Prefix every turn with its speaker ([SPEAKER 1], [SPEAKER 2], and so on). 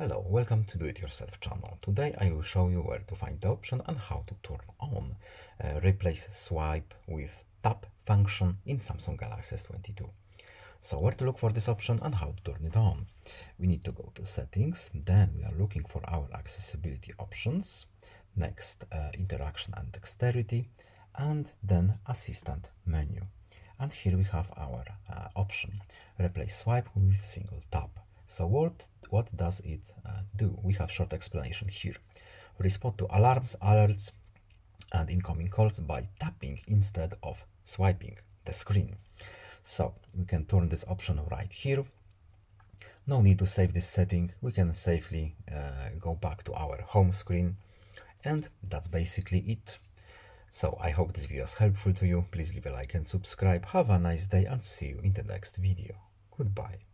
[SPEAKER 1] Hello, welcome to Do It Yourself channel. Today I will show you where to find the option and how to turn on replace swipe with tap function in Samsung Galaxy S22. So where to look for this option and how to turn it on? We need to go to settings, then we are looking for our accessibility options, next interaction and dexterity, and then assistant menu. And here we have our option, replace swipe with single tap. So what does it do? We have short explanation here. Respond to alarms, alerts, and incoming calls by tapping instead of swiping the screen. So we can turn this option right here. No need to save this setting. We can safely go back to our home screen, and that's basically it. So I hope this video is helpful to you. Please leave a like and subscribe. Have a nice day and see you in the next video. Goodbye.